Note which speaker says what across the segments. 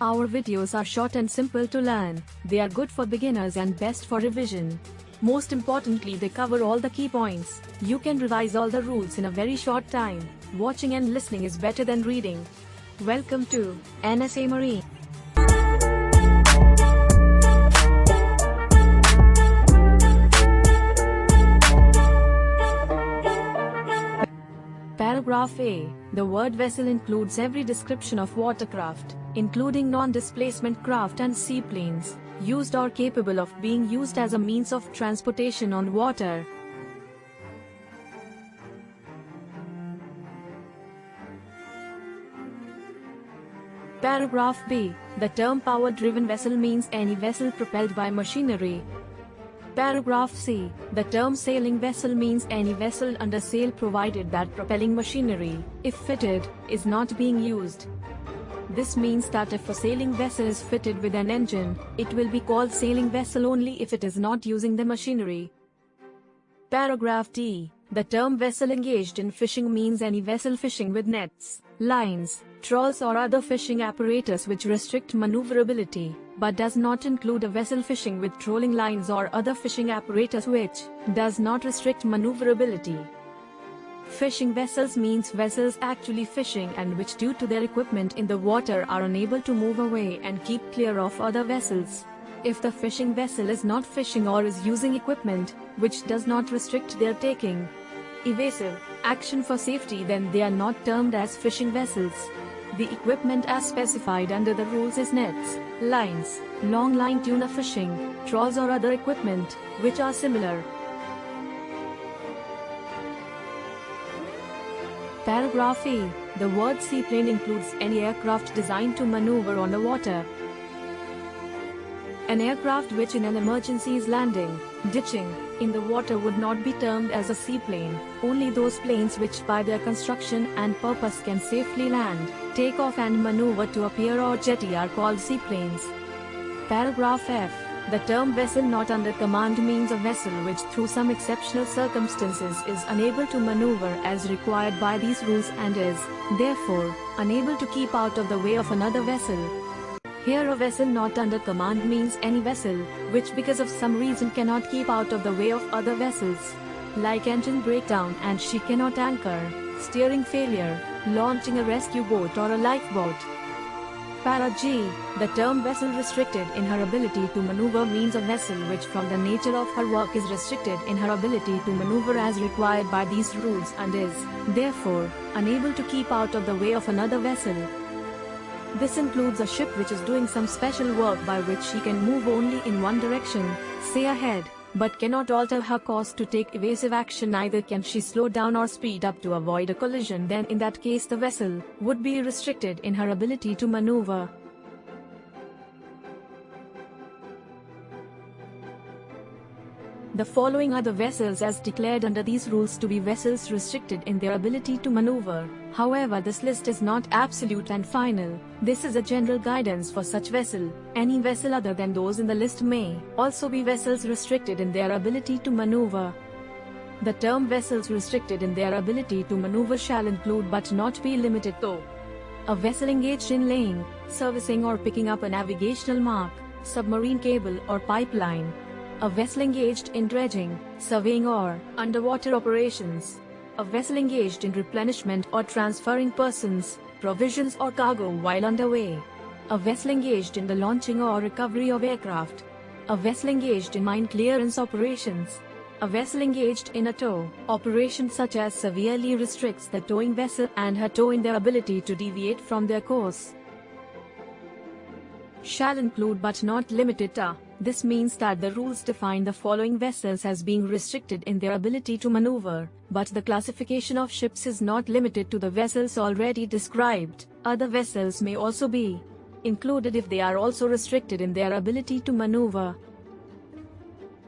Speaker 1: Our videos are short and simple to learn. They are good for beginners and best for revision. Most importantly, they cover all the key points. You can revise all the rules in a very short time. Watching and listening is better than reading. Welcome to NSA Marine. Paragraph A. The word vessel includes every description of watercraft, including non-displacement craft and seaplanes, used or capable of being used as a means of transportation on water. Paragraph B. The term power-driven vessel means any vessel propelled by machinery. Paragraph C. The term sailing vessel means any vessel under sail provided that propelling machinery, if fitted, is not being used. This means that if a sailing vessel is fitted with an engine, it will be called sailing vessel only if it is not using the machinery. Paragraph D. The term vessel engaged in fishing means any vessel fishing with nets, lines, trawls or other fishing apparatus which restrict maneuverability, but does not include a vessel fishing with trolling lines or other fishing apparatus which does not restrict maneuverability. Fishing vessels means vessels actually fishing and which due to their equipment in the water are unable to move away and keep clear of other vessels. If the fishing vessel is not fishing or is using equipment which does not restrict their taking evasive action for safety, then they are not termed as fishing vessels. The equipment as specified under the rules is nets, lines, long line tuna fishing, trawls or other equipment which are similar. Paragraph E. The word seaplane includes any aircraft designed to maneuver on the water. An aircraft which in an emergency is landing, ditching, in the water would not be termed as a seaplane. Only those planes which by their construction and purpose can safely land, take off and maneuver to a pier or jetty are called seaplanes. Paragraph F. The term vessel not under command means a vessel which through some exceptional circumstances is unable to maneuver as required by these rules and is, therefore, unable to keep out of the way of another vessel. Here a vessel not under command means any vessel which because of some reason cannot keep out of the way of other vessels, like engine breakdown and she cannot anchor, steering failure, launching a rescue boat or a lifeboat. Para G. The term vessel restricted in her ability to maneuver means a vessel which from the nature of her work is restricted in her ability to maneuver as required by these rules and is, therefore, unable to keep out of the way of another vessel. This includes a ship which is doing some special work by which she can move only in one direction, say ahead, but cannot alter her course to take evasive action, neither can she slow down or speed up to avoid a collision, then in that case the vessel would be restricted in her ability to maneuver. The following are the vessels as declared under these rules to be vessels restricted in their ability to maneuver. However, this list is not absolute and final. This is a general guidance for such vessel. Any vessel other than those in the list may also be vessels restricted in their ability to maneuver. The term vessels restricted in their ability to maneuver shall include but not be limited to a vessel engaged in laying, servicing or picking up a navigational mark, submarine cable or pipeline, a vessel engaged in dredging, surveying or underwater operations, a vessel engaged in replenishment or transferring persons, provisions or cargo while underway, a vessel engaged in the launching or recovery of aircraft, a vessel engaged in mine clearance operations, a vessel engaged in a tow operation such as severely restricts the towing vessel and her tow in their ability to deviate from their course. Shall include but not limited to. This means that the rules define the following vessels as being restricted in their ability to maneuver, but the classification of ships is not limited to the vessels already described. Other vessels may also be included if they are also restricted in their ability to maneuver.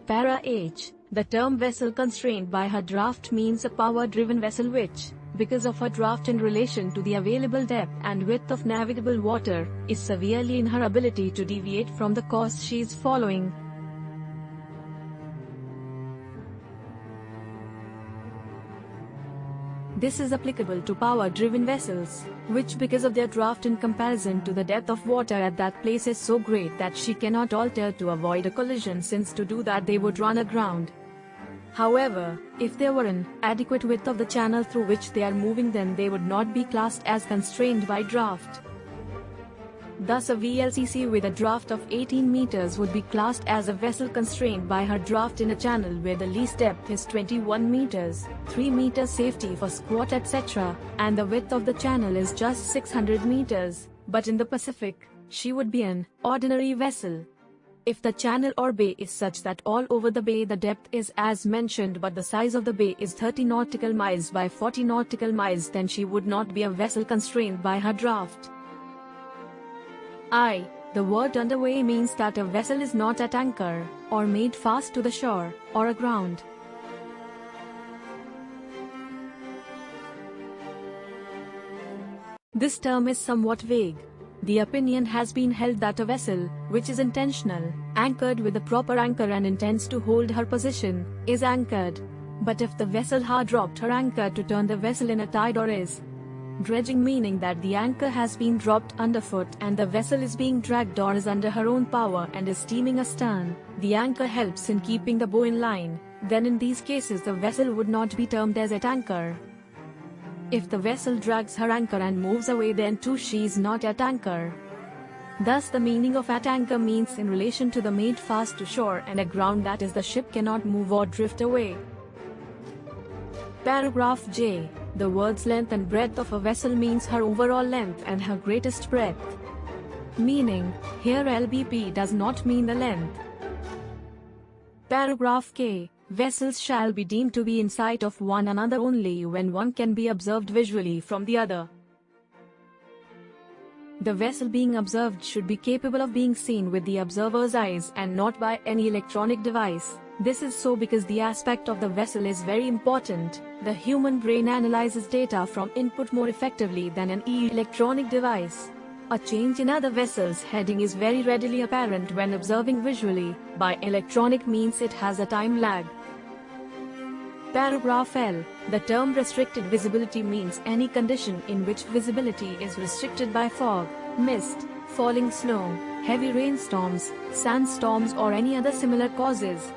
Speaker 1: Para H. The term vessel constrained by her draft means a power-driven vessel which, because of her draft in relation to the available depth and width of navigable water, is severely in her ability to deviate from the course she is following. This is applicable to power-driven vessels, which because of their draft in comparison to the depth of water at that place is so great that she cannot alter to avoid a collision, since to do that they would run aground. However, if there were an adequate width of the channel through which they are moving, then they would not be classed as constrained by draft. Thus a VLCC with a draft of 18 meters would be classed as a vessel constrained by her draft in a channel where the least depth is 21 meters, 3 meters safety for squat etc., and the width of the channel is just 600 meters, but in the Pacific, she would be an ordinary vessel. If the channel or bay is such that all over the bay the depth is as mentioned but the size of the bay is 30 nautical miles by 40 nautical miles, then she would not be a vessel constrained by her draft. The word underway means that a vessel is not at anchor, or made fast to the shore, or aground. This term is somewhat vague. The opinion has been held that a vessel, which is intentional, anchored with a proper anchor and intends to hold her position, is anchored. But if the vessel has dropped her anchor to turn the vessel in a tide, or is dredging, meaning that the anchor has been dropped underfoot and the vessel is being dragged or is under her own power and is steaming astern, the anchor helps in keeping the bow in line, then in these cases the vessel would not be termed as at anchor. If the vessel drags her anchor and moves away, then too she is not at anchor. Thus the meaning of at anchor means in relation to the made fast to shore and aground, that is the ship cannot move or drift away. Paragraph J. The words length and breadth of a vessel means her overall length and her greatest breadth. Meaning, here LBP does not mean the length. Paragraph K. Vessels shall be deemed to be in sight of one another only when one can be observed visually from the other. The vessel being observed should be capable of being seen with the observer's eyes and not by any electronic device. This is so because the aspect of the vessel is very important. The human brain analyzes data from input more effectively than an electronic device. A change in other vessel's heading is very readily apparent when observing visually. By electronic means it has a time lag. Paragraph L. The term restricted visibility means any condition in which visibility is restricted by fog, mist, falling snow, heavy rainstorms, sandstorms or any other similar causes.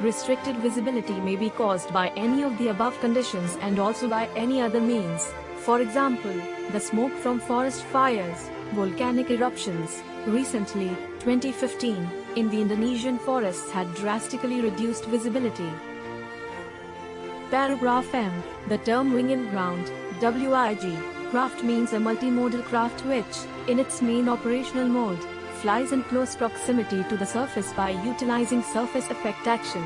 Speaker 1: Restricted visibility may be caused by any of the above conditions and also by any other means. For example, the smoke from forest fires, volcanic eruptions. Recently, 2015, in the Indonesian forests had drastically reduced visibility. Paragraph M. The term wing and ground, WIG, craft means a multimodal craft which, in its main operational mode, flies in close proximity to the surface by utilizing surface effect action.